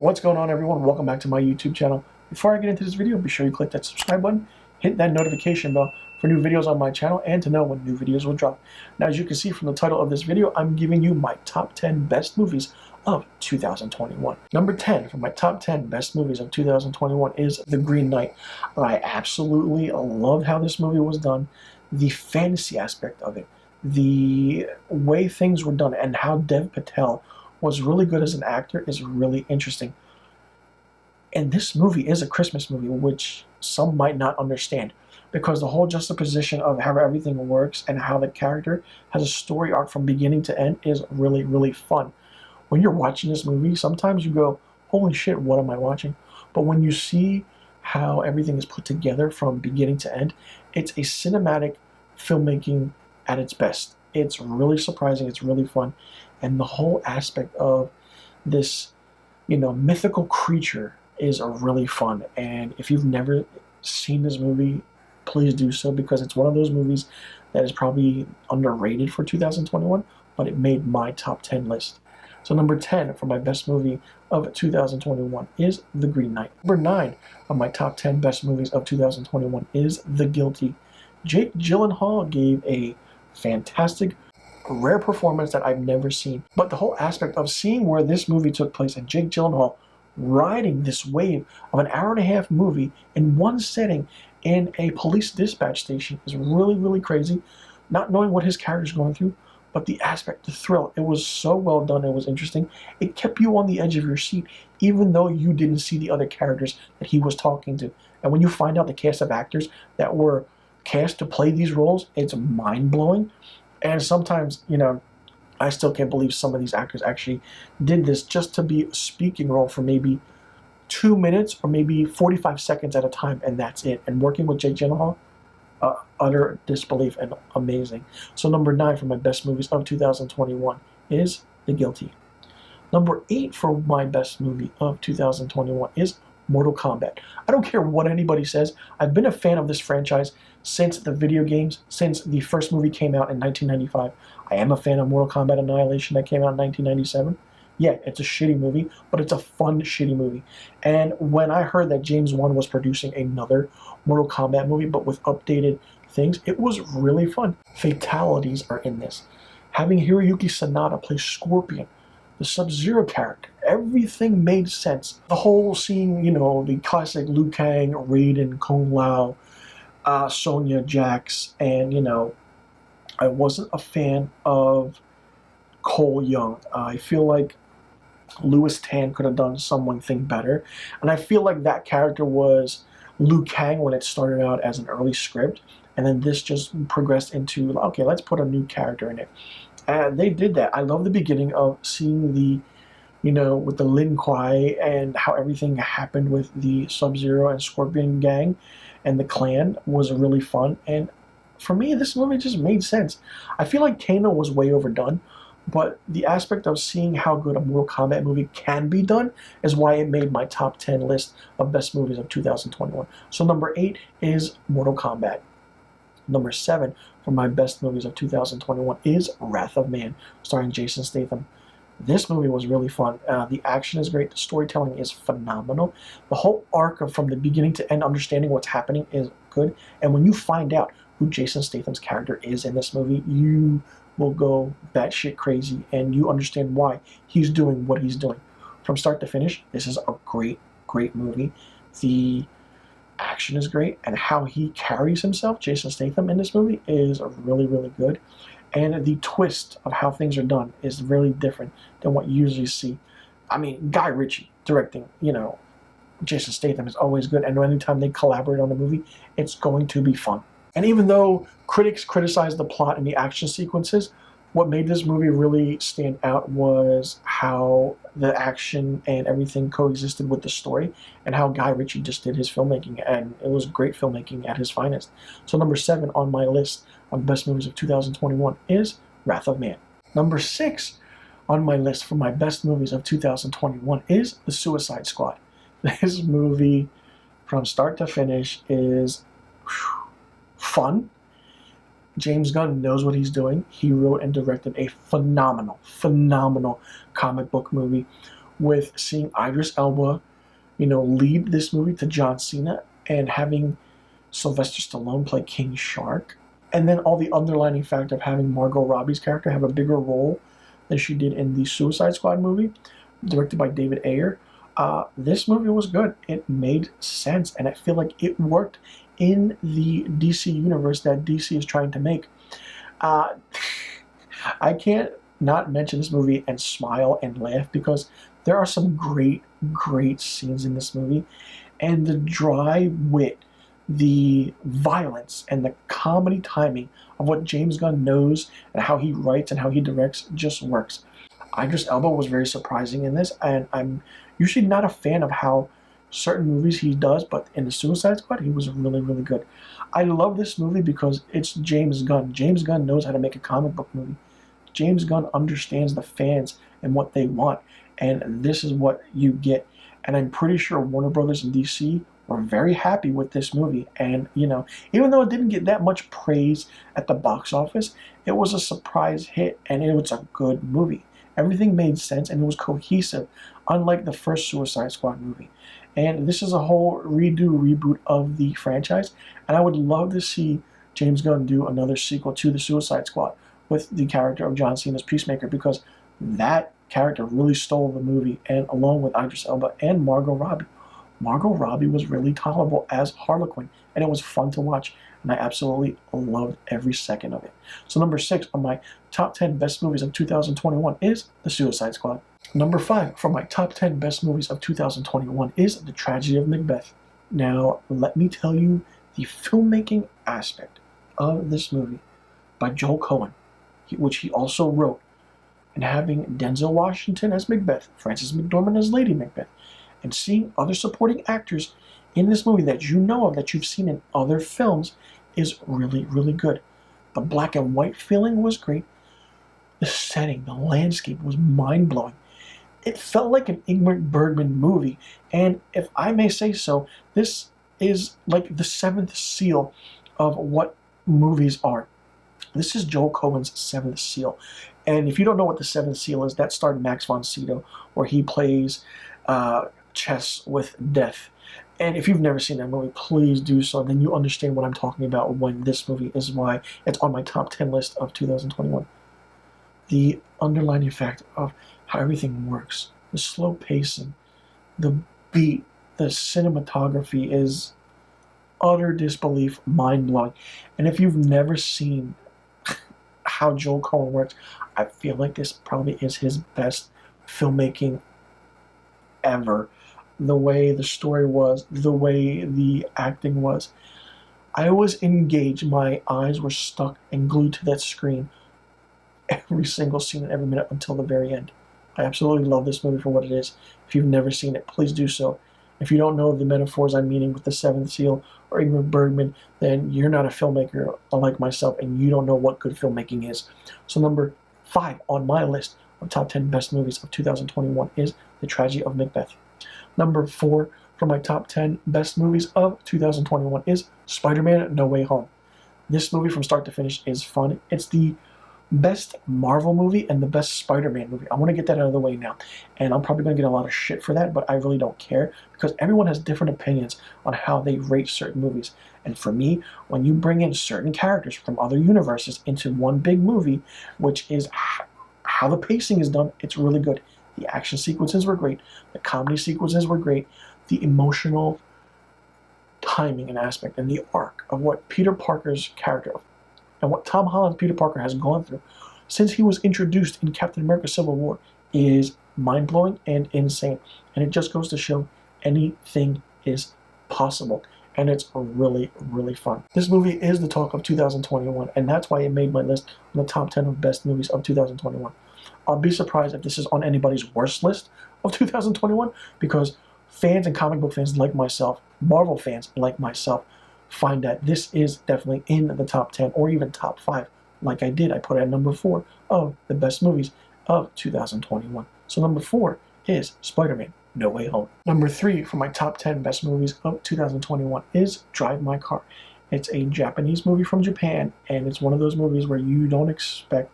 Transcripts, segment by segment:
What's going on, everyone? Welcome back to my YouTube channel. Before I get into this video, be sure you click that subscribe button, hit that notification bell for new videos on my channel and to know when new videos will drop. Now, as you can see from the title of this video, I'm giving you my top 10 best movies of 2021. Number 10 for my top 10 best movies of 2021 is The Green Knight. I absolutely love how this movie was done, the fantasy aspect of it, the way things were done, and how Dev Patel was really good as an actor is really interesting. And this movie is a Christmas movie, which some might not understand, because the whole juxtaposition of how everything works and how the character has a story arc from beginning to end is really, really fun. When you're watching this movie, sometimes you go, holy shit, what am I watching? But when you see how everything is put together from beginning to end, it's a cinematic filmmaking at its best. It's really surprising, it's really fun, and the whole aspect of this, mythical creature is really fun. And if you've never seen this movie, please do so, because it's one of those movies that is probably underrated for 2021, but it made my top 10 list. So number 10 for my best movie of 2021 is The Green Knight. Number 9 of my top 10 best movies of 2021 is The Guilty. Jake Gyllenhaal gave a fantastic, rare performance that I've never seen. But the whole aspect of seeing where this movie took place and Jake Gyllenhaal riding this wave of an hour-and-a-half movie in one setting in a police dispatch station is really, really crazy. Not knowing what his character's going through, but the aspect, the thrill, it was so well done, it was interesting. It kept you on the edge of your seat, even though you didn't see the other characters that he was talking to. And when you find out the cast of actors that were cast to play these roles, it's mind-blowing. And sometimes, I still can't believe some of these actors actually did this just to be a speaking role for maybe 2 minutes or maybe 45 seconds at a time, and that's it. And working with Jake Gyllenhaal, utter disbelief and amazing. So number 9 for my best movies of 2021 is The Guilty. Number 8 for my best movie of 2021 is Mortal Kombat. I don't care what anybody says. I've been a fan of this franchise since the video games, since the first movie came out in 1995. I am a fan of Mortal Kombat Annihilation that came out in 1997. Yeah, it's a shitty movie, but it's a fun, shitty movie. And when I heard that James Wan was producing another Mortal Kombat movie, but with updated things, it was really fun. Fatalities are in this. Having Hiroyuki Sanada play Scorpion, the Sub-Zero character, everything made sense. The whole scene, the classic Liu Kang, Raiden, Kung Lao, Sonya, Jax, and, I wasn't a fan of Cole Young. I feel like Louis Tan could have done something better. And I feel like that character was Liu Kang when it started out as an early script. And then this just progressed into, okay, let's put a new character in it. And they did that. I love the beginning of seeing the, with the Lin Kuei and how everything happened with the Sub-Zero and Scorpion gang and the clan was really fun. And for me, this movie just made sense. I feel like Kano was way overdone, but the aspect of seeing how good a Mortal Kombat movie can be done is why it made my top 10 list of best movies of 2021. So number 8 is Mortal Kombat. Number 7 for my best movies of 2021 is Wrath of Man, starring Jason Statham. This movie was really fun. The action is great. The storytelling is phenomenal. The whole arc of from the beginning to end, understanding what's happening is good. And when you find out who Jason Statham's character is in this movie, you will go batshit crazy, and you understand why he's doing what he's doing. From start to finish, this is a great, great movie. The action is great, and how he carries himself, Jason Statham, in this movie is really, really good. And the twist of how things are done is really different than what you usually see. I mean, Guy Ritchie directing, Jason Statham is always good, and anytime they collaborate on a movie, it's going to be fun. And even though critics criticize the plot and the action sequences, what made this movie really stand out was how the action and everything coexisted with the story, and how Guy Ritchie just did his filmmaking, and it was great filmmaking at his finest. So number 7 on my list of best movies of 2021 is Wrath of Man. Number 6 on my list for my best movies of 2021 is The Suicide Squad. This movie, from start to finish, is fun. James Gunn knows what he's doing. He wrote and directed a phenomenal, phenomenal comic book movie with seeing Idris Elba, lead this movie to John Cena, and having Sylvester Stallone play King Shark, and then all the underlining factor of having Margot Robbie's character have a bigger role than she did in the Suicide Squad movie, directed by David Ayer. This movie was good. It made sense, and I feel like it worked in the DC universe that DC is trying to make. I can't not mention this movie and smile and laugh because there are some great, great scenes in this movie, and the dry wit, the violence, and the comedy timing of what James Gunn knows and how he writes and how he directs just works. Idris Elba was very surprising in this, and I'm usually not a fan of how certain movies he does, but in the Suicide Squad, he was really, really good. I love this movie because it's James Gunn. James Gunn knows how to make a comic book movie. James Gunn understands the fans and what they want, and this is what you get. And I'm pretty sure Warner Brothers and DC were very happy with this movie. And, even though it didn't get that much praise at the box office, it was a surprise hit, and it was a good movie. Everything made sense, and it was cohesive, unlike the first Suicide Squad movie. And this is a whole reboot of the franchise, and I would love to see James Gunn do another sequel to the Suicide Squad with the character of John Cena's Peacemaker, because that character really stole the movie, and along with Idris Elba and Margot Robbie. Margot Robbie was really tolerable as Harlequin, and it was fun to watch, and I absolutely loved every second of it. So number 6 on my top 10 best movies of 2021 is The Suicide Squad. Number 5 for my top 10 best movies of 2021 is The Tragedy of Macbeth. Now, let me tell you the filmmaking aspect of this movie by Joel Cohen, which he also wrote, and having Denzel Washington as Macbeth, Frances McDormand as Lady Macbeth, and seeing other supporting actors in this movie that you know of, that you've seen in other films, is really, really good. The black and white feeling was great. The setting, the landscape was mind-blowing. It felt like an Ingmar Bergman movie, and if I may say so, this is like the seventh seal of what movies are. This is Joel Cohen's seventh seal. And if you don't know what the seventh seal is, that starred Max von Sydow, where he plays chess with death. And if you've never seen that movie, please do so. Then you understand what I'm talking about when this movie is why it's on my top 10 list of 2021. The underlining fact of how everything works, the slow pacing, the beat, the cinematography is utter disbelief, mind-blowing. And if you've never seen how Joel Cohen works, I feel like this probably is his best filmmaking ever. The way the story was, the way the acting was. I was engaged. My eyes were stuck and glued to that screen every single scene and every minute until the very end. I absolutely love this movie for what it is. If you've never seen it, please do so. If you don't know the metaphors I'm meaning with the seventh seal or Ingmar Bergman, then you're not a filmmaker like myself, and you don't know what good filmmaking is. So number 5 on my list of top 10 best movies of 2021 is The Tragedy of Macbeth. Number 4 for my top 10 best movies of 2021 is Spiderman No Way Home. This movie from start to finish is fun. It's the best Marvel movie and the best Spider-Man movie. I want to get that out of the way now. And I'm probably going to get a lot of shit for that, but I really don't care because everyone has different opinions on how they rate certain movies. And for me, when you bring in certain characters from other universes into one big movie, which is how the pacing is done, it's really good. The action sequences were great. The comedy sequences were great. The emotional timing and aspect and the arc of what Peter Parker's character and what Tom Holland's Peter Parker has gone through since he was introduced in Captain America Civil War is mind-blowing and insane. And it just goes to show anything is possible. And it's really, really fun. This movie is the talk of 2021, and that's why it made my list on the top 10 of best movies of 2021. I'll be surprised if this is on anybody's worst list of 2021, because fans and comic book fans like myself, Marvel fans like myself, find that this is definitely in the top 10 or even top 5. Like I did, I put it at number 4 of the best movies of 2021. So number 4 is Spider-Man No Way Home. Number 3 for my top 10 best movies of 2021 is Drive My Car. It's a Japanese movie from Japan, and it's one of those movies where you don't expect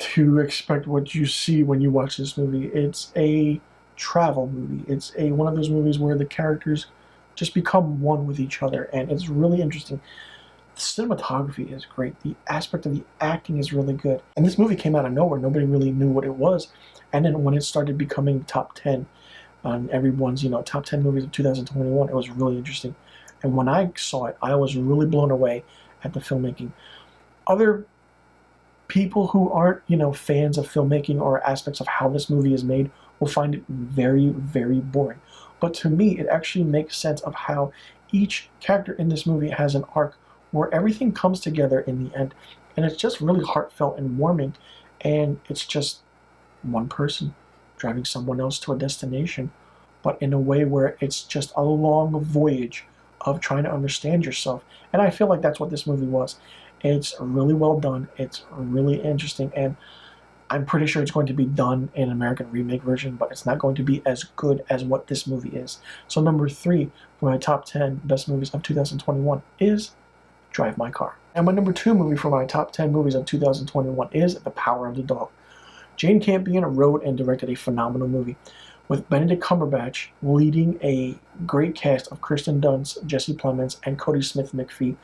to expect what you see when you watch this movie. It's a travel movie. It's one of those movies where the characters just become one with each other, and it's really interesting. The cinematography is great. The aspect of the acting is really good. And this movie came out of nowhere. Nobody really knew what it was. And then when it started becoming top 10 on everyone's, top 10 movies of 2021, it was really interesting. And when I saw it, I was really blown away at the filmmaking. Other people who aren't, fans of filmmaking or aspects of how this movie is made will find it very, very boring. But to me, it actually makes sense of how each character in this movie has an arc where everything comes together in the end. And it's just really heartfelt and warming. And it's just one person driving someone else to a destination, but in a way where it's just a long voyage of trying to understand yourself. And I feel like that's what this movie was. It's really well done. It's really interesting. And I'm pretty sure it's going to be done in an American remake version, but it's not going to be as good as what this movie is. So number 3 for my top 10 best movies of 2021 is Drive My Car. And my number 2 movie for my top 10 movies of 2021 is The Power of the Dog. Jane Campion wrote and directed a phenomenal movie with Benedict Cumberbatch leading a great cast of Kirsten Dunst, Jesse Plemons, and Cody Smith-McPhee.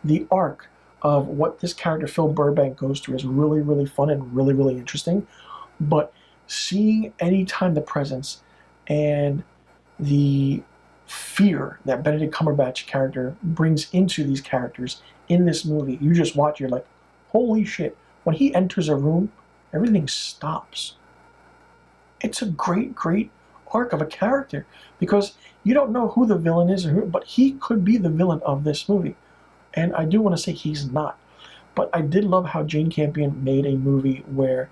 The arc of what this character Phil Burbank goes through is really, really fun and really, really interesting. But seeing anytime the presence and the fear that Benedict Cumberbatch character brings into these characters in this movie, you just watch, you're like, holy shit. When he enters a room, everything stops. It's a great, great arc of a character because you don't know who the villain is, but he could be the villain of this movie. And I do want to say he's not. But I did love how Jane Campion made a movie where,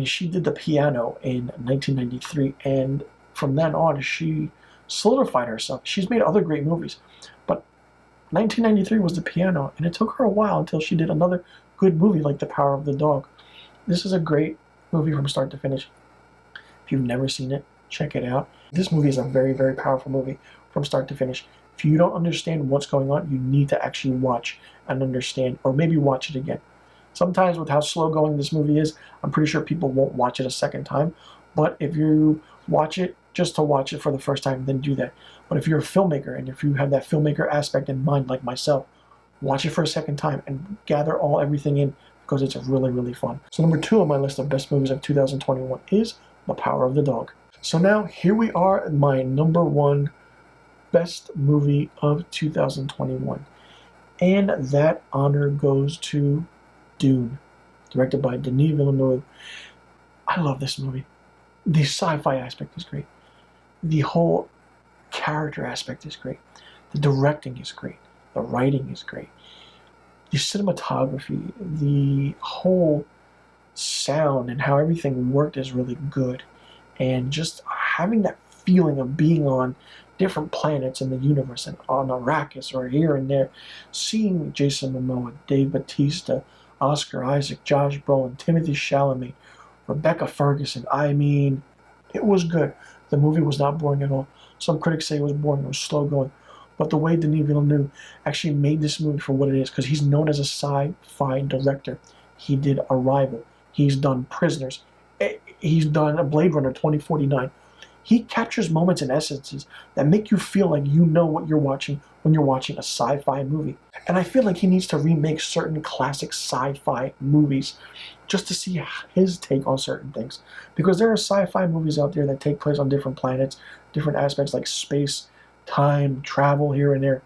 she did the piano in 1993, and from then on, she solidified herself. She's made other great movies, but 1993 was the piano, and it took her a while until she did another good movie like The Power of the Dog. This is a great movie from start to finish. If you've never seen it, check it out. This movie is a very, very powerful movie from start to finish. If you don't understand what's going on, you need to actually watch and understand, or maybe watch it again. Sometimes with how slow going this movie is, I'm pretty sure people won't watch it a second time. But if you watch it just to watch it for the first time, then do that. But if you're a filmmaker and if you have that filmmaker aspect in mind like myself, watch it for a second time and gather everything in because it's really, really fun. So number 2 on my list of best movies of 2021 is The Power of the Dog. So now here we are, my number 1 best movie of 2021. And that honor goes to Dune, directed by Denis Villeneuve. I love this movie. The sci-fi aspect is great. The whole character aspect is great. The directing is great. The writing is great. The cinematography, the whole sound and how everything worked is really good. And just having that feeling of being on different planets in the universe and on Arrakis or here and there, seeing Jason Momoa, Dave Bautista, Oscar Isaac, Josh Brolin, Timothée Chalamet, Rebecca Ferguson. It was good. The movie was not boring at all. Some critics say it was boring, it was slow going. But the way Denis Villeneuve actually made this movie for what it is, because he's known as a sci-fi director. He did Arrival. He's done Prisoners. He's done Blade Runner 2049. He captures moments and essences that make you feel like you know what you're watching when you're watching a sci-fi movie. And I feel like he needs to remake certain classic sci-fi movies just to see his take on certain things. Because there are sci-fi movies out there that take place on different planets, different aspects like space, time, travel here and there.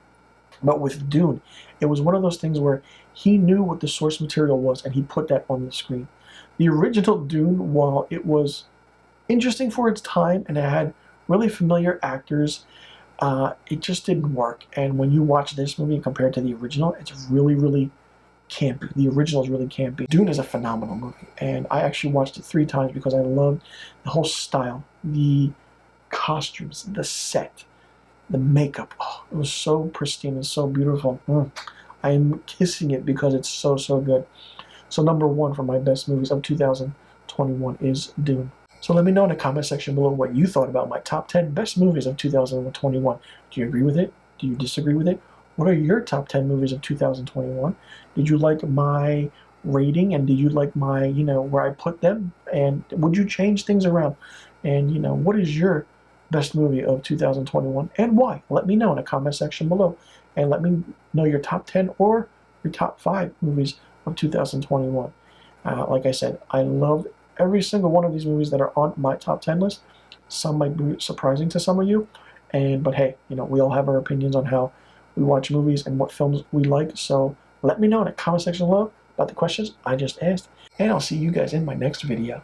But with Dune, it was one of those things where he knew what the source material was and he put that on the screen. The original Dune, while it was interesting for its time and it had really familiar actors, it just didn't work. And when you watch this movie compared to the original, it's really, really campy. The original is really campy. Dune is a phenomenal movie, and I actually watched it 3 times because I loved the whole style, the costumes, the set, the makeup. Oh, it was so pristine and so beautiful. I'm kissing it because it's so, so good. So number 1 for my best movies of 2021 is Dune. So let me know in the comment section below what you thought about my top 10 best movies of 2021. Do you agree with it? Do you disagree with it? What are your top 10 movies of 2021? Did you like my rating, and did you like my, where I put them, and would you change things around? And what is your best movie of 2021 and why? Let me know in the comment section below, and let me know your top 10 or your top 5 movies of 2021. Like I said, I loved every single one of these movies that are on my top 10 list. Some might be surprising to some of you, but hey, we all have our opinions on how we watch movies and what films we like. So let me know in the comment section below about the questions I just asked, and I'll see you guys in my next video.